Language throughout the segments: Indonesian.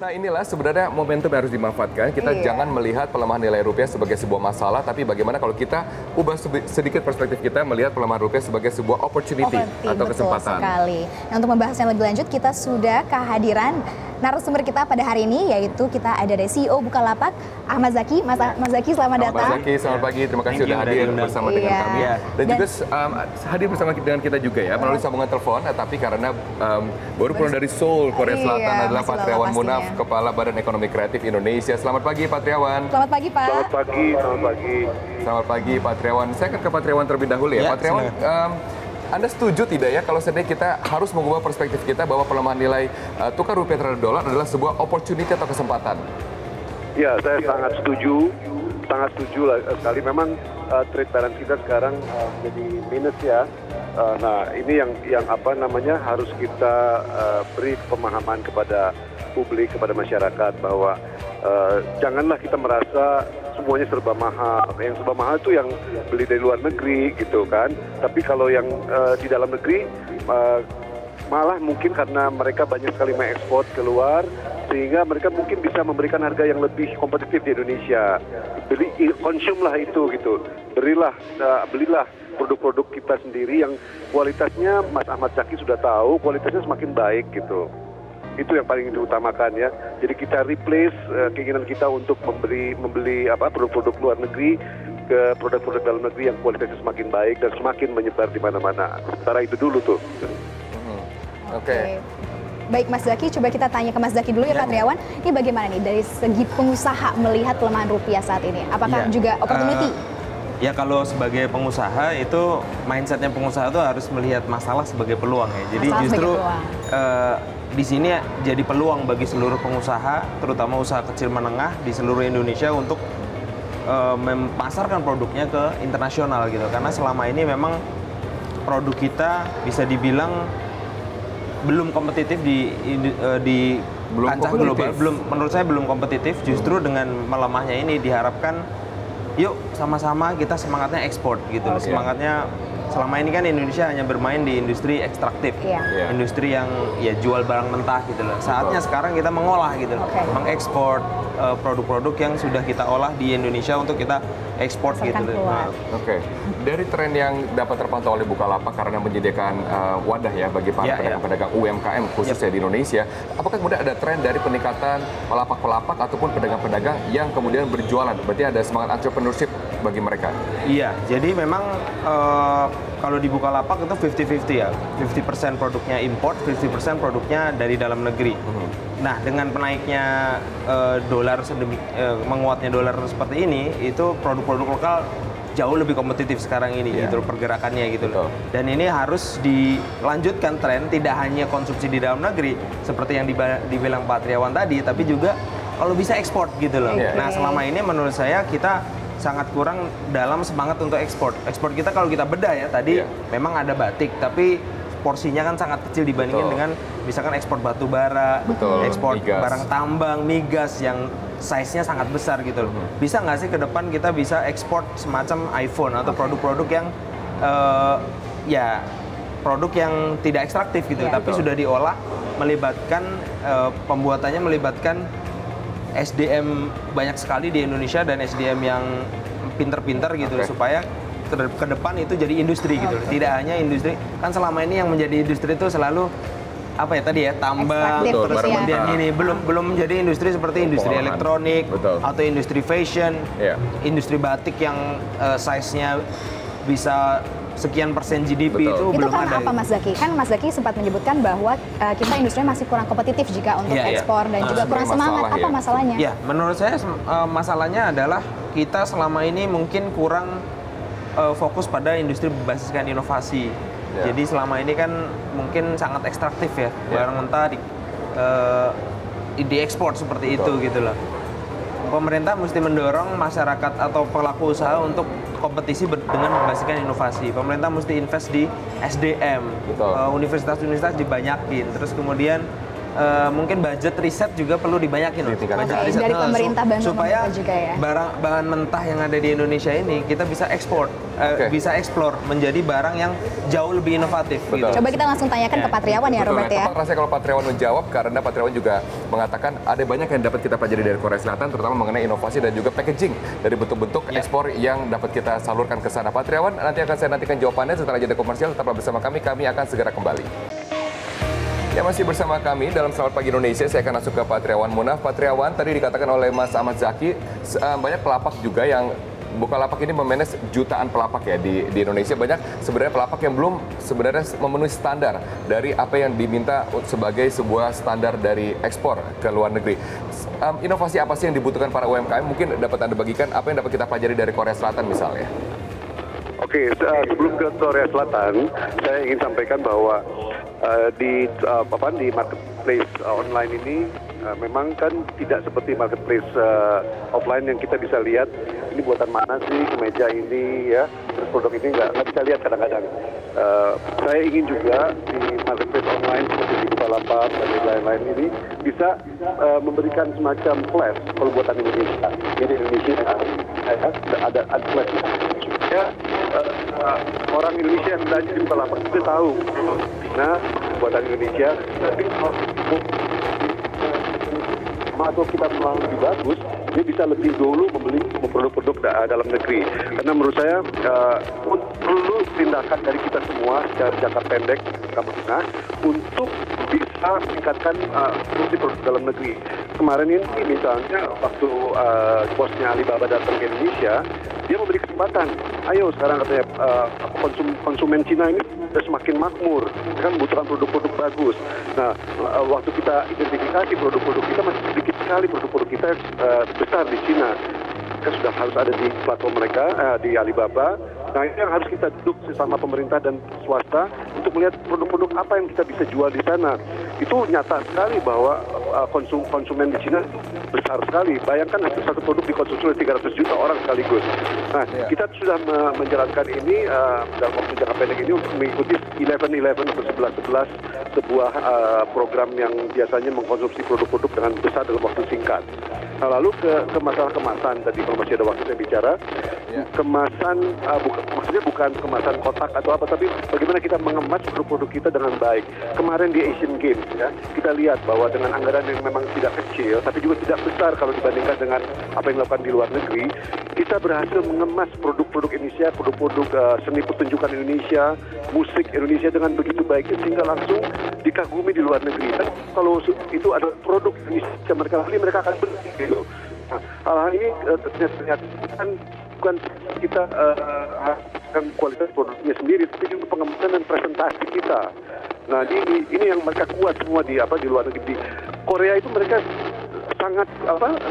Nah inilah sebenarnya momentum yang harus dimanfaatkan. Kita jangan melihat pelemahan nilai rupiah sebagai sebuah masalah, tapi bagaimana kalau kita ubah sedikit perspektif kita melihat pelemahan rupiah sebagai sebuah opportunity atau kesempatan. Betul sekali. Nah, untuk membahasnya lebih lanjut, kita sudah kehadiran narasumber kita pada hari ini, yaitu kita ada dari CEO Bukalapak, Ahmad Zaki. Mas Zaki, selamat datang. Mas Zaki, selamat pagi. Terima kasih sudah hadir bersama dengan kami. Dan juga hadir bersama dengan kita juga ya, melalui sambungan telepon. Tapi karena baru pulang dari Seoul, Korea Selatan adalah Pak Triawan Munaf, Kepala Badan Ekonomi Kreatif Indonesia. Selamat pagi Pak Triawan. Selamat pagi Pak. Selamat pagi, selamat pagi. Selamat pagi Pak Triawan. Saya akan ke Pak Triawan terlebih dahulu ya. Pak Triawan, Anda setuju tidak ya kalau sebenarnya kita harus mengubah perspektif kita bahwa pelemahan nilai tukar rupiah terhadap dolar adalah sebuah opportunity atau kesempatan? Ya, saya sangat setuju lah sekali. Memang trade balance kita sekarang jadi minus ya. Nah, ini yang apa namanya harus kita beri pemahaman kepada publik, kepada masyarakat bahwa janganlah kita merasa semuanya serba mahal. Yang serba mahal itu yang beli dari luar negeri gitu kan. Tapi kalau yang di dalam negeri malah mungkin karena mereka banyak sekali mengekspor keluar, sehingga mereka mungkin bisa memberikan harga yang lebih kompetitif di Indonesia. Konsumlah itu gitu. Belilah produk-produk kita sendiri yang kualitasnya Mas Ahmad Zaki sudah tahu, kualitasnya semakin baik gitu. Itu yang paling diutamakan ya. Jadi kita replace keinginan kita untuk membeli produk-produk luar negeri ke produk-produk dalam negeri yang kualitasnya semakin baik dan semakin menyebar di mana-mana. Sementara itu dulu tuh. Oke. Baik Mas Zaki, coba kita tanya ke Mas Zaki dulu ya Pak Triawan. Ini bagaimana nih dari segi pengusaha melihat pelemahan rupiah saat ini? Apakah juga opportunity? Ya kalau sebagai pengusaha itu mindsetnya pengusaha itu harus melihat masalah sebagai peluang ya. Jadi justru di sini jadi peluang bagi seluruh pengusaha, terutama usaha kecil menengah di seluruh Indonesia untuk memasarkan produknya ke internasional gitu. Karena selama ini memang produk kita bisa dibilang belum kompetitif di kancah global. Menurut saya belum kompetitif. Justru dengan melemahnya ini diharapkan, yuk sama-sama kita semangatnya ekspor gitu. Semangatnya selama ini kan Indonesia hanya bermain di industri ekstraktif, industri yang ya jual barang mentah gitu loh. Saatnya sekarang kita mengolah gitu loh, mengekspor produk-produk yang sudah kita olah di Indonesia untuk kita ekspor gitu loh. Dari tren yang dapat terpantau oleh Bukalapak karena menyediakan wadah ya bagi para pedagang-pedagang UMKM khususnya di Indonesia, apakah kemudian ada tren dari peningkatan pelapak-pelapak ataupun pedagang-pedagang yang kemudian berjualan? Berarti ada semangat entrepreneurship bagi mereka? Iya, jadi memang kalau di Bukalapak itu 50-50 ya. 50% produknya import, 50% produknya dari dalam negeri. Nah, dengan penaiknya menguatnya dolar seperti ini, itu produk-produk lokal jauh lebih kompetitif sekarang ini gitu pergerakannya gitu loh. Dan ini harus dilanjutkan tren, tidak hanya konsumsi di dalam negeri seperti yang dibilang Pak Triawan tadi, tapi juga kalau bisa ekspor gitu loh. Nah, selama ini menurut saya kita sangat kurang dalam semangat untuk ekspor. Ekspor kita kalau kita bedah ya tadi memang ada batik, tapi porsinya kan sangat kecil dibandingin dengan misalkan ekspor batu bara, ekspor barang tambang, migas yang size-nya sangat besar gitu loh. Bisa nggak sih ke depan kita bisa ekspor semacam iPhone atau produk-produk yang produk yang tidak ekstraktif gitu, tapi sudah diolah, melibatkan pembuatannya melibatkan SDM banyak sekali di Indonesia dan SDM yang pinter-pinter gitu supaya ke depan itu jadi industri gitu. Tidak hanya industri, kan selama ini yang menjadi industri itu selalu apa ya tadi ya, tambang, terus kemudian ini belum menjadi industri seperti industri elektronik atau industri fashion, industri batik yang size-nya bisa sekian persen GDP itu belum ada. Itu apa Mas Zaki? Kan Mas Zaki sempat menyebutkan bahwa kita industrinya masih kurang kompetitif jika untuk ekspor dan juga kurang semangat. Apa masalahnya? Ya, menurut saya masalahnya adalah kita selama ini mungkin kurang fokus pada industri berbasiskan inovasi. Jadi selama ini kan mungkin sangat ekstraktif ya, barang mentah diekspor seperti itu gitu loh. Pemerintah mesti mendorong masyarakat atau pelaku usaha untuk kompetisi dengan berbasiskan inovasi. Pemerintah mesti invest di SDM, universitas-universitas dibanyakin. Terus kemudian mungkin budget riset juga perlu dibanyakin. Budget riset dari pemerintah bantu supaya juga ya. bahan mentah yang ada di Indonesia ini kita bisa ekspor, bisa eksplor menjadi barang yang jauh lebih inovatif. Gitu. Coba kita langsung tanyakan ke Pak Triawan ya, Robert ya. Tepat rasanya kalau Pak Triawan menjawab, karena Pak Triawan juga mengatakan ada banyak yang dapat kita pelajari dari Korea Selatan, terutama mengenai inovasi dan juga packaging dari bentuk-bentuk ekspor yang dapat kita salurkan ke sana. Pak Triawan, nanti akan saya nantikan jawabannya setelah jeda komersial. Tetaplah bersama kami akan segera kembali. Ya, masih bersama kami dalam Selamat Pagi Indonesia. Saya akan masuk ke Pak Triawan Munaf. Pak Triawan, tadi dikatakan oleh Mas Ahmad Zaki, banyak pelapak juga yang Bukalapak ini memanage jutaan pelapak ya di Indonesia. Banyak sebenarnya pelapak yang belum sebenarnya memenuhi standar dari apa yang diminta sebagai sebuah standar dari ekspor ke luar negeri. Inovasi apa sih yang dibutuhkan para UMKM? Mungkin dapat Anda bagikan apa yang dapat kita pelajari dari Korea Selatan misalnya? Oke, sebelum ke Korea Selatan, saya ingin sampaikan bahwa di marketplace online ini memang kan tidak seperti marketplace offline yang kita bisa lihat ini buatan mana sih kemeja ini ya, terus produk ini nggak bisa lihat kadang-kadang. Saya ingin juga di marketplace online seperti di Bukalapak dan lain-lain ini bisa memberikan semacam flash kalau buatan Indonesia. Jadi Indonesia ada flash supaya orang Indonesia yang belanja di Bukalapak itu tahu. Nah, buatan Indonesia, tapi atau kita melalui lebih bagus, dia bisa lebih dulu membeli produk-produk dalam negeri. Karena menurut saya perlu tindakan dari kita semua secara jangka pendek, jangka menengah, untuk bisa meningkatkan produksi produk dalam negeri. Kemarin ini misalnya waktu bosnya Alibaba datang ke Indonesia, dia memberi kesempatan. Ayo sekarang katanya konsumen Cina ini sudah semakin makmur, kan membutuhkan produk-produk bagus. Nah, waktu kita identifikasi produk-produk kita masih sedikit sekali produk-produk kita besar di Cina. Kita sudah harus ada di platform mereka, di Alibaba. Nah, ini yang harus kita duduk sesama pemerintah dan swasta untuk melihat produk-produk apa yang kita bisa jual di sana. Itu nyata sekali bahwa konsumen di Cina besar sekali. Bayangkan satu produk dikonsumsi oleh 300 juta orang sekaligus. Nah, kita sudah menjalankan ini dalam waktu jangka pendek ini untuk mengikuti 11-11 atau 11-11, sebuah program yang biasanya mengkonsumsi produk-produk dengan besar dalam waktu singkat. Nah, lalu ke masalah kemasan, tadi kalau masih ada waktu saya bicara, kemasan, maksudnya bukan kemasan kotak atau apa, tapi bagaimana kita mengemas produk-produk kita dengan baik. Kemarin di Asian Games, ya, kita lihat bahwa dengan anggaran yang memang tidak kecil, tapi juga tidak besar kalau dibandingkan dengan apa yang dilakukan di luar negeri, kita berhasil mengemas produk-produk Indonesia, produk-produk seni pertunjukan Indonesia, musik Indonesia dengan begitu baiknya sehingga langsung dikagumi di luar negeri. Dan kalau itu ada produk Indonesia mereka beli, mereka akan beli. Gitu. Nah, hal-hal ini ternyata bukan kita kan kualitas produknya sendiri, tapi juga pengemasan dan presentasi kita. Nah, ini yang mereka kuat semua di luar negeri. Di Korea itu mereka sangat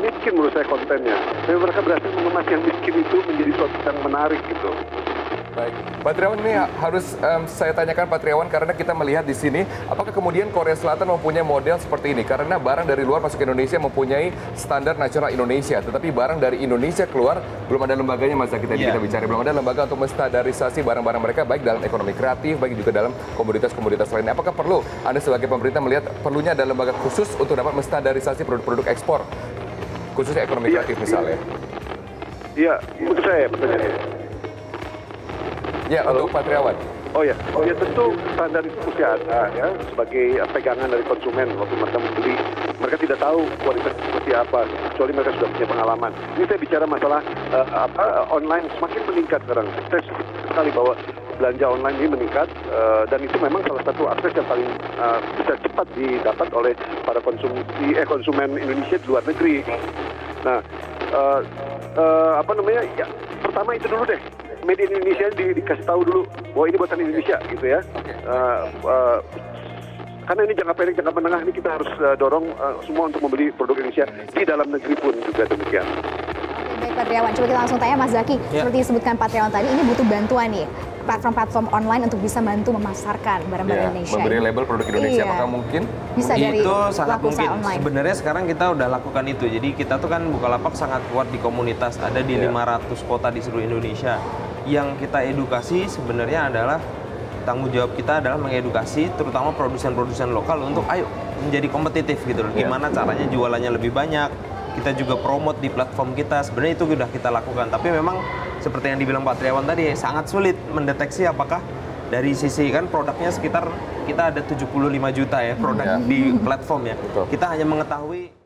miskin menurut saya kontennya. Tapi mereka berhasil mengemas yang miskin itu menjadi sesuatu yang menarik gitu. Baik, Pak Triawan, ini harus saya tanyakan Pak Triawan karena kita melihat di sini, apakah kemudian Korea Selatan mempunyai model seperti ini? Karena barang dari luar masuk ke Indonesia mempunyai standar nasional Indonesia, tetapi barang dari Indonesia keluar belum ada lembaganya, Mas Zaki tadi kita bicara, belum ada lembaga untuk menstandarisasi barang-barang mereka baik dalam ekonomi kreatif, baik juga dalam komoditas-komoditas lainnya. Apakah perlu Anda sebagai pemerintah melihat perlunya ada lembaga khusus untuk dapat menstandarisasi produk-produk ekspor, khususnya ekonomi kreatif misalnya? Iya, menurut saya pertanyaannya. Ya, untuk Pak Triawan. Oh ya, tentu standar itu mesti ada ya sebagai pegangan dari konsumen waktu mereka membeli. Mereka tidak tahu kualitas seperti apa, kecuali mereka sudah punya pengalaman. Ini saya bicara masalah online semakin meningkat sekarang. Saya sekali bahwa belanja online ini meningkat dan itu memang salah satu akses yang paling bisa cepat didapat oleh para konsumen Indonesia di luar negeri. Nah, ya, pertama itu dulu deh. Made in Indonesia dikasih tahu dulu bahwa ini buatan Indonesia gitu ya. Karena ini jangka pendek, jangka menengah ini kita harus dorong semua untuk membeli produk Indonesia di dalam negeri pun juga demikian. Baik Pak Triawan, coba kita langsung tanya Mas Zaki. Seperti disebutkan Pak Triawan tadi, ini butuh bantuan nih platform-platform online untuk bisa bantu memasarkan barang-barang Indonesia. Memberi label produk Indonesia, apakah mungkin? Bisa dari itu sangat mungkin. Online. Sebenarnya sekarang kita udah lakukan itu. Jadi kita tuh kan Bukalapak sangat kuat di komunitas, ada di 500 kota di seluruh Indonesia. Yang kita edukasi sebenarnya adalah tanggung jawab kita adalah mengedukasi terutama produsen-produsen lokal untuk ayo menjadi kompetitif gitu loh. Gimana caranya jualannya lebih banyak, kita juga promote di platform kita. Sebenarnya itu sudah kita lakukan, tapi memang seperti yang dibilang Pak Triawan tadi, sangat sulit mendeteksi apakah dari sisi kan produknya sekitar kita ada 75 juta ya produk di platform ya. Kita hanya mengetahui